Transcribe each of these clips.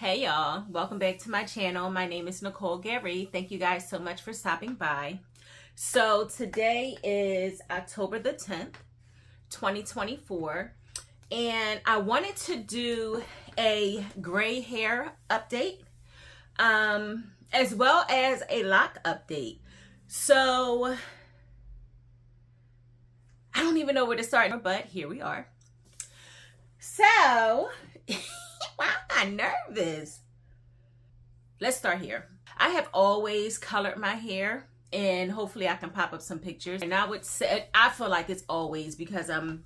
Hey y'all, welcome back to my channel. My name is Nicole Gari. Thank you guys so much for stopping by. So today is October the 10th, 2024, and I wanted to do a gray hair update as well as a lock update. So I don't even know where to start, but here we are. So why am I nervous? Let's start here. I have always colored my hair, and hopefully I can pop up some pictures. And I would say, I feel like it's always because I'm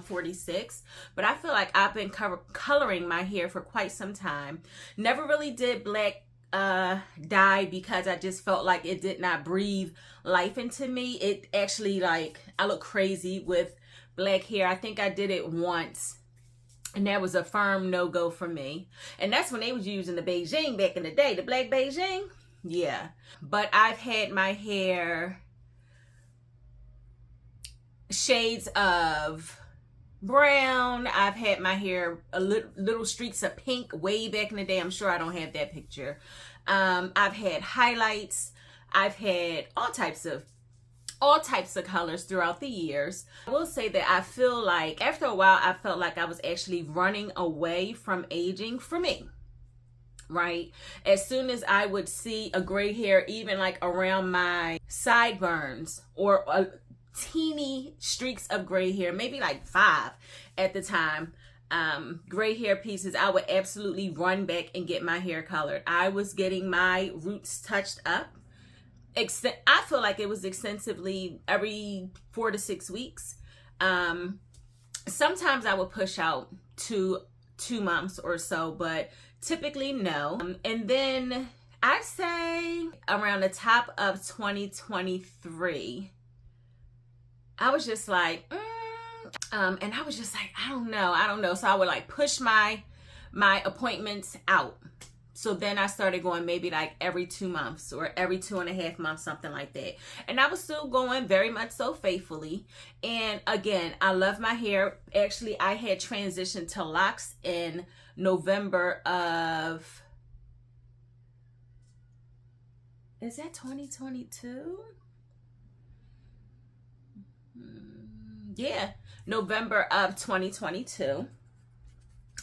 46, but I feel like I've been coloring my hair for quite some time. Never really did black dye because I just felt like it did not breathe life into me. It actually, like, I look crazy with black hair. I think I did it once, and that was a firm no-go for me. And that's when they was using the Beijing back in the day, the black Beijing. Yeah. But I've had my hair shades of brown. I've had my hair a little streaks of pink way back in the day. I'm sure I don't have that picture. I've had highlights. I've had all types of colors throughout the years. I will say that I feel like after a while I felt like I was actually running away from aging for me, right? As soon as I would see a gray hair, even like around my sideburns, or a teeny streaks of gray hair, maybe like 5 at the time, gray hair pieces, I would absolutely run back and get my hair colored. I was getting my roots touched up. I feel like it was extensively every 4 to 6 weeks. Sometimes I would push out to 2 months or so, but typically no. And then I'd say around the top of 2023, I was just like, and I was just like, I don't know. So I would like push my appointments out. So then I started going maybe like every 2 months or every 2.5 months, something like that. And I was still going very much so faithfully. And again, I love my hair. Actually, I had transitioned to locks in November of, is that 2022? Yeah, November of 2022.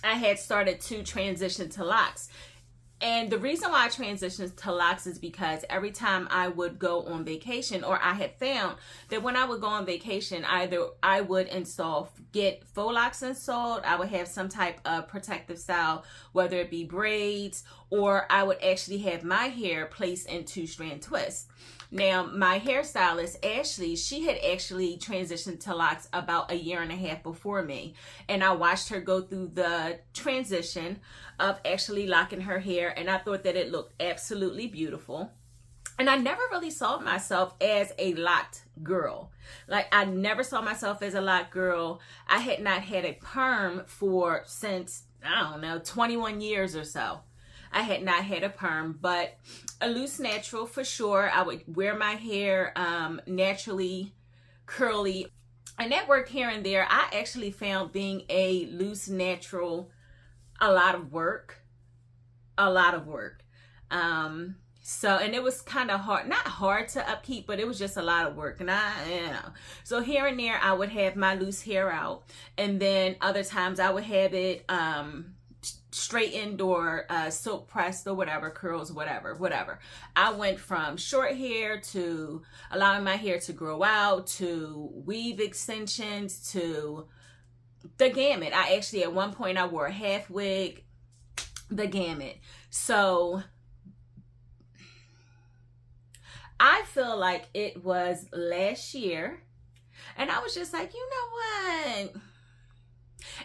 I had started to transition to locks. And the reason why I transitioned to locks is because every time I would go on vacation, or I had found that when I would go on vacation, either I would get faux locks installed, I would have some type of protective style, whether it be braids, or I would actually have my hair placed in 2-strand twists. Now, my hairstylist, Ashley, she had actually transitioned to locks about 1.5 years before me. And I watched her go through the transition of actually locking her hair, and I thought that it looked absolutely beautiful. And I never really saw myself as a locked girl. Like, I never saw myself as a locked girl. I had not had a perm since, I don't know, 21 years or so. I had not had a perm, but a loose natural for sure. I would wear my hair naturally curly, and that worked here and there. I actually found being a loose natural a lot of work. So, and it was kind of hard, not hard to upkeep, but it was just a lot of work. And so here and there I would have my loose hair out, and then other times I would have it straightened or silk pressed or whatever, curls, whatever. I went from short hair to allowing my hair to grow out, to weave extensions, to the gamut. I actually, at one point, I wore a half wig, the gamut. So I feel like it was last year, and I was just like, you know what?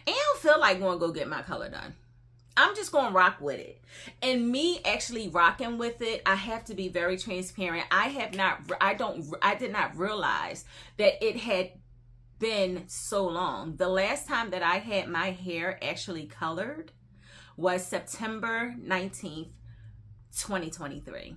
I don't feel like going to go get my color done. I'm just going to rock with it. And me actually rocking with it, I have to be very transparent. I did not realize that it had been so long. The last time that I had my hair actually colored was September 19th, 2023.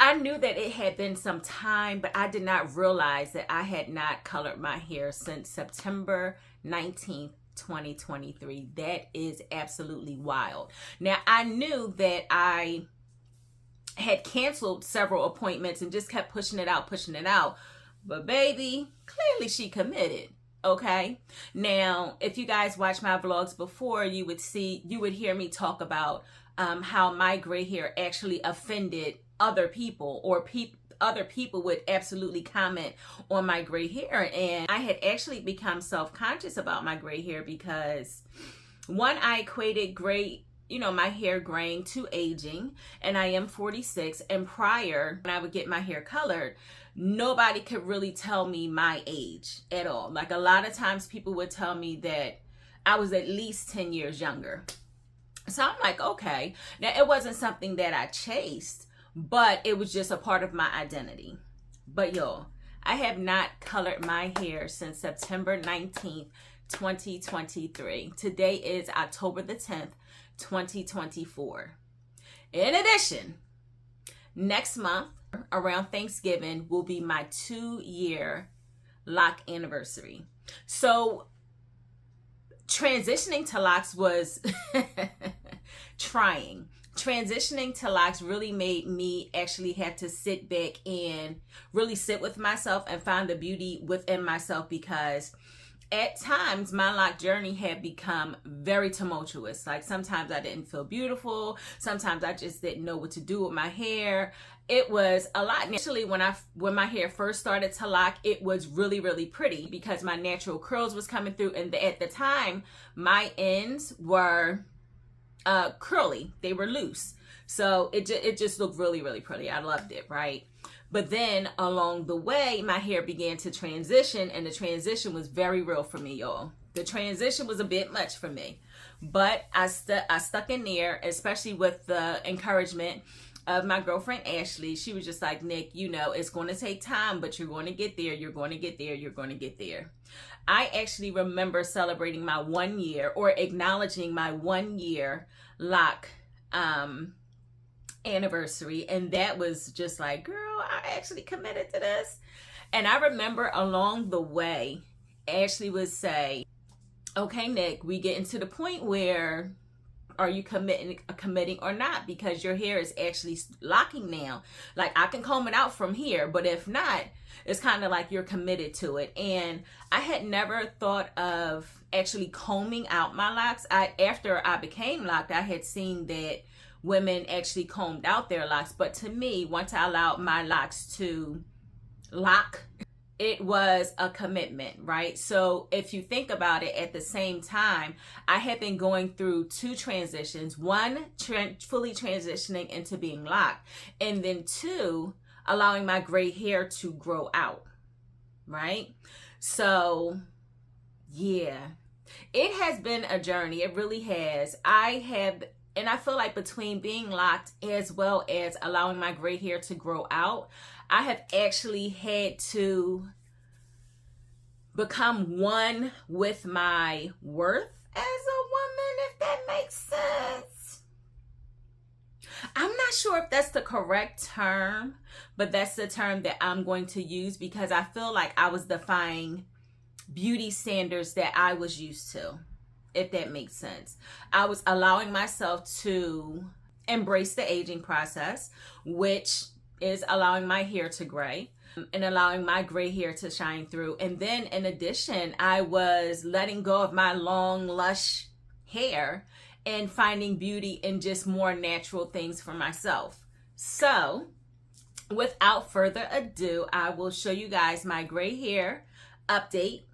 I knew that it had been some time, but I did not realize that I had not colored my hair since September 19th, 2023. That is absolutely wild. Now, I knew that I had canceled several appointments and just kept pushing it out. But baby, clearly she committed. Okay. Now, if you guys watch my vlogs before, you would hear me talk about how my gray hair actually offended other people, or other people would absolutely comment on my gray hair. And I had actually become self-conscious about my gray hair because, one, I equated gray, my hair graying to aging, and I am 46. And prior, when I would get my hair colored, nobody could really tell me my age at all. Like, a lot of times people would tell me that I was at least 10 years younger. So I'm like, okay. Now, it wasn't something that I chased, but it was just a part of my identity. But y'all, I have not colored my hair since September 19th, 2023. Today is October the 10th, 2024. In addition, next month, around Thanksgiving, will be my 2-year lock anniversary. So transitioning to locks was trying. Transitioning to locks really made me actually have to sit back and really sit with myself and find the beauty within myself, because at times my lock journey had become very tumultuous. Like, sometimes I didn't feel beautiful. Sometimes I just didn't know what to do with my hair. It was a lot. Initially, when my hair first started to lock, it was really, really pretty because my natural curls was coming through. And at the time, my ends were curly. They were loose. So it just looked really, really pretty. I loved it, right? But then along the way, my hair began to transition, and the transition was very real for me, y'all. The transition was a bit much for me, but I stuck in there, especially with the encouragement of my girlfriend, Ashley. She was just like, Nick, it's going to take time, but you're going to get there. You're going to get there. You're going to get there. I actually remember celebrating my 1 year, or acknowledging my 1 year lock anniversary, and that was just like, girl, I actually committed to this. And I remember along the way, Ashley would say, okay, Nick, we getting to the point where, are you committing or not? Because your hair is actually locking now. Like, I can comb it out from here, but if not, it's kind of like you're committed to it. And I had never thought of actually combing out my locks. After I became locked, I had seen that women actually combed out their locks. But to me, once I allowed my locks to lock, it was a commitment, right? So if you think about it, at the same time, I had been going through 2 transitions. One, fully transitioning into being locked. And then 2, allowing my gray hair to grow out, right? So yeah, it has been a journey. It really has. And I feel like between being locked as well as allowing my gray hair to grow out, I have actually had to become one with my worth as a woman, if that makes sense. I'm not sure if that's the correct term, but that's the term that I'm going to use, because I feel like I was defying beauty standards that I was used to, if that makes sense. I was allowing myself to embrace the aging process, which is allowing my hair to gray and allowing my gray hair to shine through. And then in addition, I was letting go of my long, lush hair and finding beauty in just more natural things for myself. So without further ado, I will show you guys my gray hair update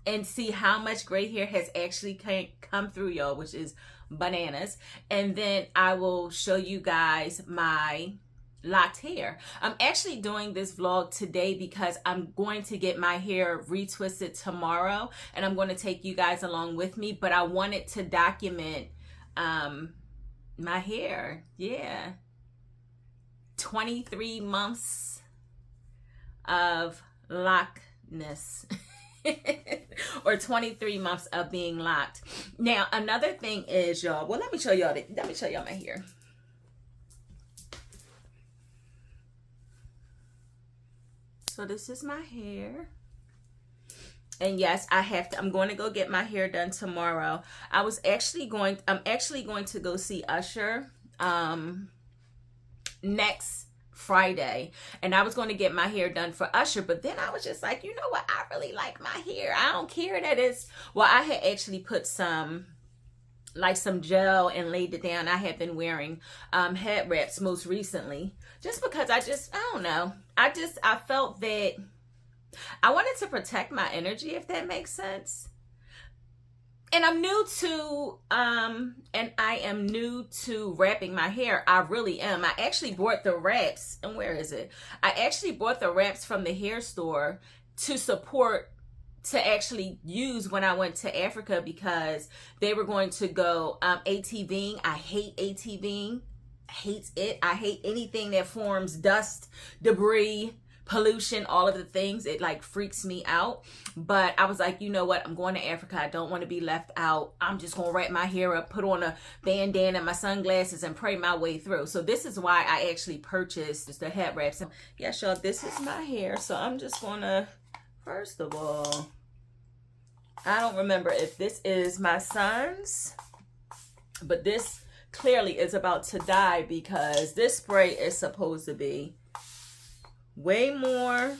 and see how much gray hair has actually come through, y'all, which is bananas. And then I will show you guys my locked hair. I'm actually doing this vlog today because I'm going to get my hair retwisted tomorrow, and I'm going to take you guys along with me, but I wanted to document my hair. Yeah. 23 months of lockness. Or 23 months of being locked. Now, another thing is, y'all, well, let me show y'all my hair. So this is my hair. And yes, I'm going to go get my hair done tomorrow. I'm actually going to go see Usher next Friday, and I was going to get my hair done for Usher, but then I was just like, you know what, I really like my hair. I don't care that it's, well, I had actually put some gel and laid it down. I had been wearing head wraps most recently, just because I don't know, I felt that I wanted to protect my energy, if that makes sense. And I'm new to I am new to wrapping my hair. I really am. I actually bought the wraps, and where is it? I actually bought the wraps from the hair store to actually use when I went to Africa, because they were going to go ATVing. I hate ATVing. Hate it. I hate anything that forms dust, debris, pollution, all of the things. It like freaks me out. But I was like, you know what, I'm going to Africa. I don't want to be left out. I'm just gonna wrap my hair up, put on a bandana, my sunglasses, and pray my way through. So this is why I actually purchased the head wraps. Yes, y'all, this is my hair. So I'm just gonna, first of all, I don't remember if this is my son's, but this clearly is about to die, because this spray is supposed to be way more.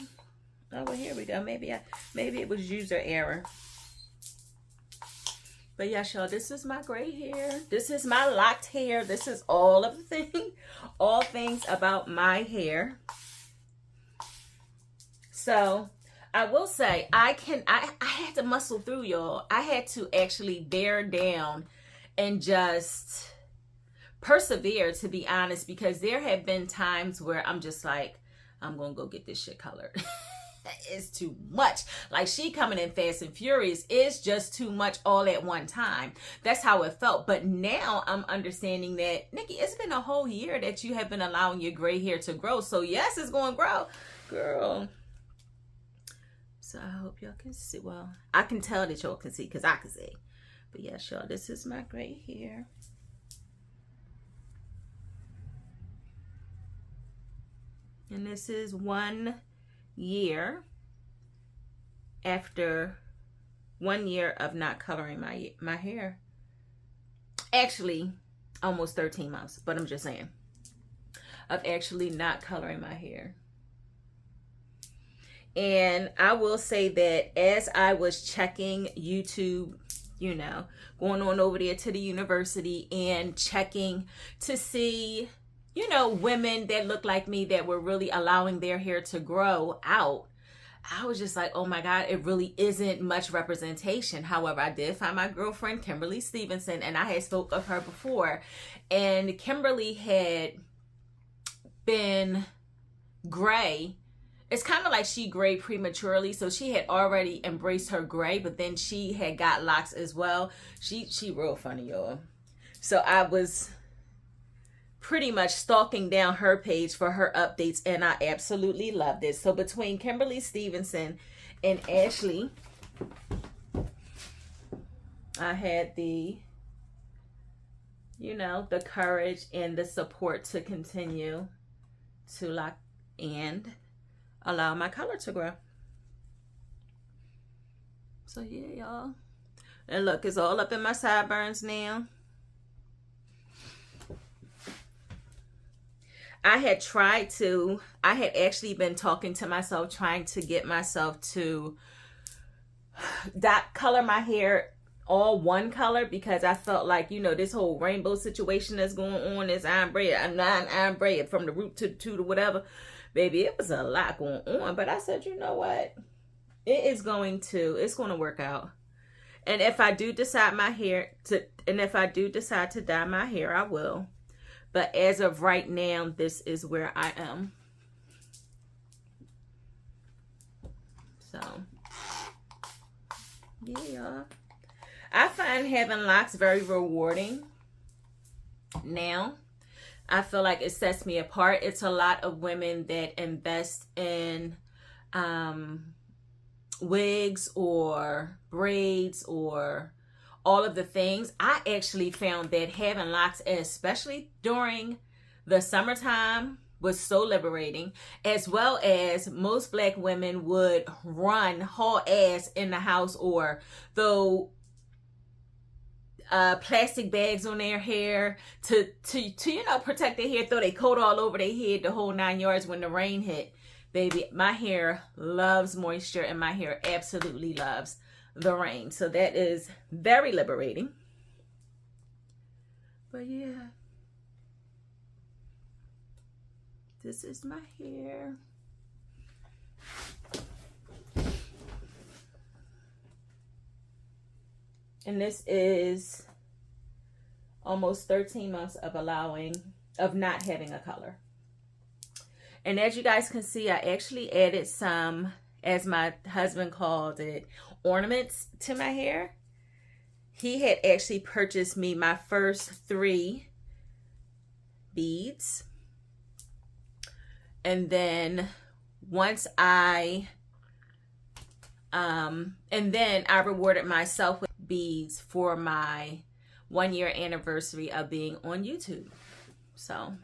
Oh, well, here we go. Maybe it was user error. But yes, y'all, this is my gray hair. This is my locked hair. This is all of the things, all things about my hair. So I will say, I had to muscle through, y'all. I had to actually bear down and just persevere, to be honest, because there have been times where I'm just like, I'm gonna go get this shit colored. It's too much. Like, she coming in fast and furious. It's just too much all at one time. That's how it felt. But now I'm understanding that, Nikki, it's been a whole year that you have been allowing your gray hair to grow. So yes, it's going to grow, girl. So I hope y'all can see. Well, I can tell that y'all can see, because I can see. But yes, y'all, this is my gray hair. And this is 1 year after 1 year of not coloring my hair. Actually, almost 13 months, but I'm just saying, of actually not coloring my hair. And I will say that as I was checking YouTube, you know, going on over there to the university and checking to see, you know, women that look like me that were really allowing their hair to grow out, I was just like, oh my God, it really isn't much representation. However, I did find my girlfriend, Kimberly Stevenson, and I had spoke of her before. And Kimberly had been gray. It's kind of like she grayed prematurely. So she had already embraced her gray, but then she had got locks as well. She real funny, y'all. So I was pretty much stalking down her page for her updates, and I absolutely loved it. So between Kimberly Stevenson and Ashley, I had the, you know, the courage and the support to continue to lock and allow my color to grow. So yeah, y'all. And look, it's all up in my sideburns now. I had actually been talking to myself, trying to get myself to color my hair all one color, because I felt like, you know, this whole rainbow situation that's going on, this ombre, I'm not ombre from the root to whatever. Baby, it was a lot going on. But I said, you know what? It's going to work out. And if I do decide to dye my hair, I will. But as of right now, this is where I am. So, yeah. I find having locks very rewarding now. I feel like it sets me apart. It's a lot of women that invest in wigs or braids or all of the things. I actually found that having locks, especially during the summertime, was so liberating, as well as most black women would run haul ass in the house or throw plastic bags on their hair to you know, protect their hair, throw their coat all over their head, the whole 9 yards when the rain hit. Baby, my hair loves moisture and my hair absolutely loves the rain. So that is very liberating. But yeah, this is my hair. And this is almost 13 months of not having a color. And as you guys can see, I actually added some, as my husband called it, ornaments to my hair. He had actually purchased me my first 3 beads. And then once and then I rewarded myself with beads for my 1-year anniversary of being on YouTube. So,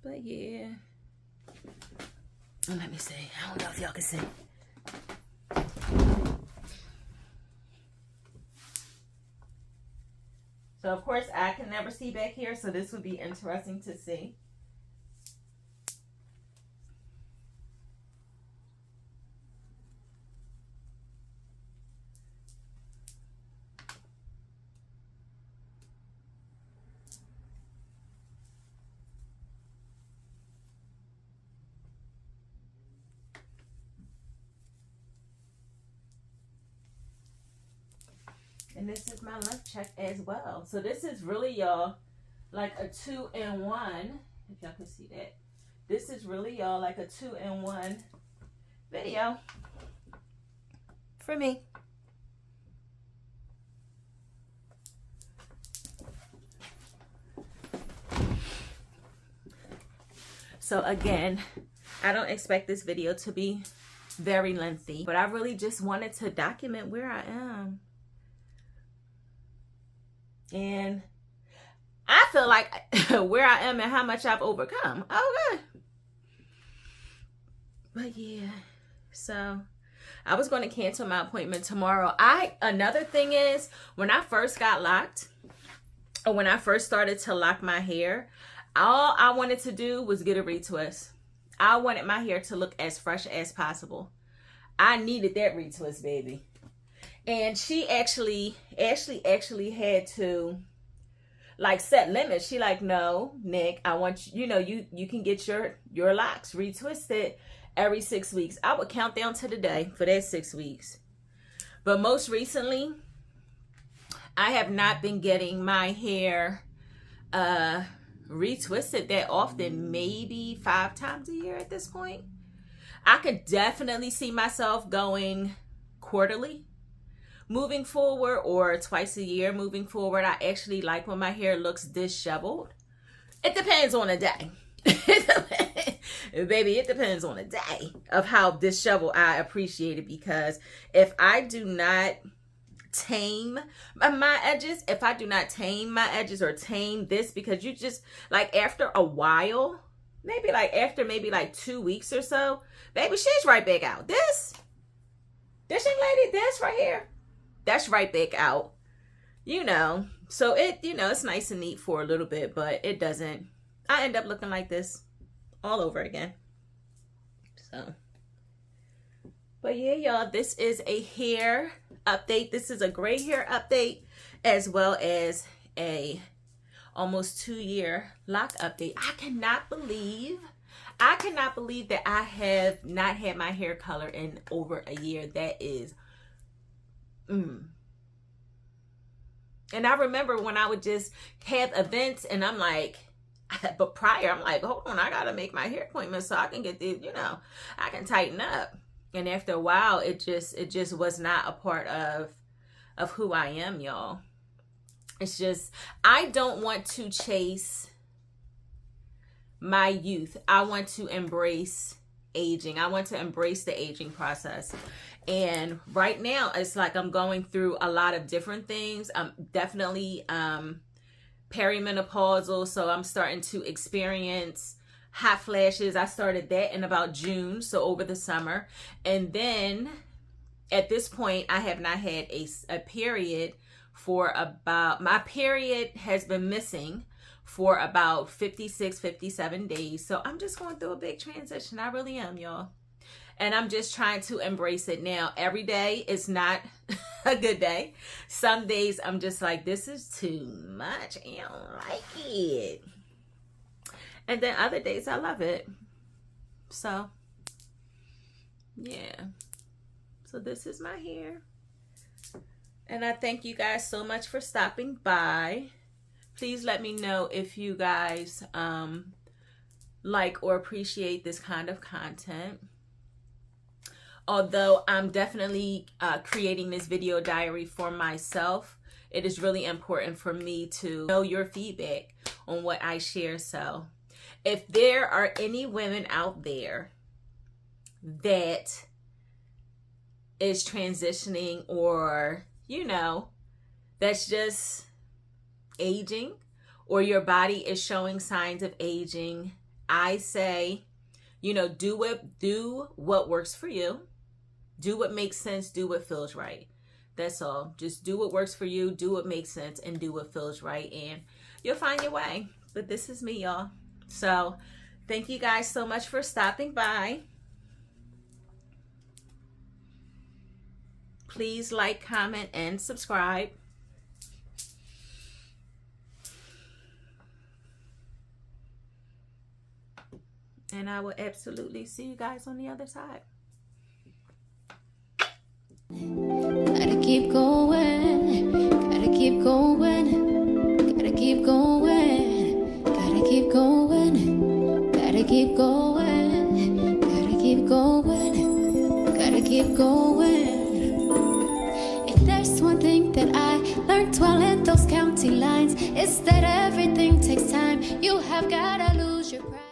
but yeah. Let me see. I don't know if y'all can see. So of course I can never see back here, so this would be interesting to see. And this is my lunch check as well. So this is really, y'all, like a 2-in-1. If y'all can see that. This is really, y'all, like a 2-in-1 video for me. So again, I don't expect this video to be very lengthy, but I really just wanted to document where I am. And I feel like where I am and how much I've overcome. Okay. But yeah, so I was going to cancel my appointment tomorrow. Another thing is, when I first got locked, or when I first started to lock my hair, all I wanted to do was get a retwist. I wanted my hair to look as fresh as possible. I needed that retwist, baby. And she actually had to like set limits. She like, no, Nick, I want you, you can get your locks retwisted every 6 weeks. I would count down to the day for that 6 weeks. But most recently, I have not been getting my hair retwisted that often, maybe 5 times a year at this point. I could definitely see myself going quarterly moving forward, or twice a year moving forward. I actually like when my hair looks disheveled. It depends on the day. Baby, it depends on the day of how disheveled I appreciate it, because if I do not tame my edges, or tame this, because you just, like, after a while, maybe like 2 weeks or so, baby, she's right back out. This young lady, this right here, that's right back out, so it, it's nice and neat for a little bit, but it doesn't, I end up looking like this all over again. So, but yeah, y'all, this is a hair update. This is a gray hair update, as well as a almost 2-year lock update. I cannot believe that I have not had my hair color in over a year. That is, and I remember when I would just have events and I'm like, but prior, I'm like, hold on, I gotta make my hair appointment so I can get the, I can tighten up. And after a while, it just was not a part of who I am, y'all. It's just, I don't want to chase my youth. I want to embrace aging. I want to embrace the aging process. And right now, it's like I'm going through a lot of different things. I'm definitely perimenopausal, so I'm starting to experience hot flashes. I started that in about June, so over the summer. And then at this point, I have not had a period for about, my period has been missing for about 56, 57 days. So I'm just going through a big transition. I really am, y'all. And I'm just trying to embrace it now. Every day is not a good day. Some days I'm just like, this is too much. I don't like it. And then other days I love it. So, yeah. So this is my hair. And I thank you guys so much for stopping by. Please let me know if you guys like or appreciate this kind of content. Although I'm definitely creating this video diary for myself, it is really important for me to know your feedback on what I share. So if there are any women out there that is transitioning, or, you know, that's just aging, or your body is showing signs of aging, I say, you know, do what works for you. Do what makes sense. Do what feels right. That's all. Just do what works for you. Do what makes sense, and do what feels right, and you'll find your way. But this is me, y'all. So thank you guys so much for stopping by. Please like, comment, and subscribe. And I will absolutely see you guys on the other side. Gotta keep going, gotta keep going, gotta keep going, gotta keep going, gotta keep going, gotta keep going, gotta keep going. If there's one thing that I learned while in those county lines, it's that everything takes time. You have gotta lose your pride.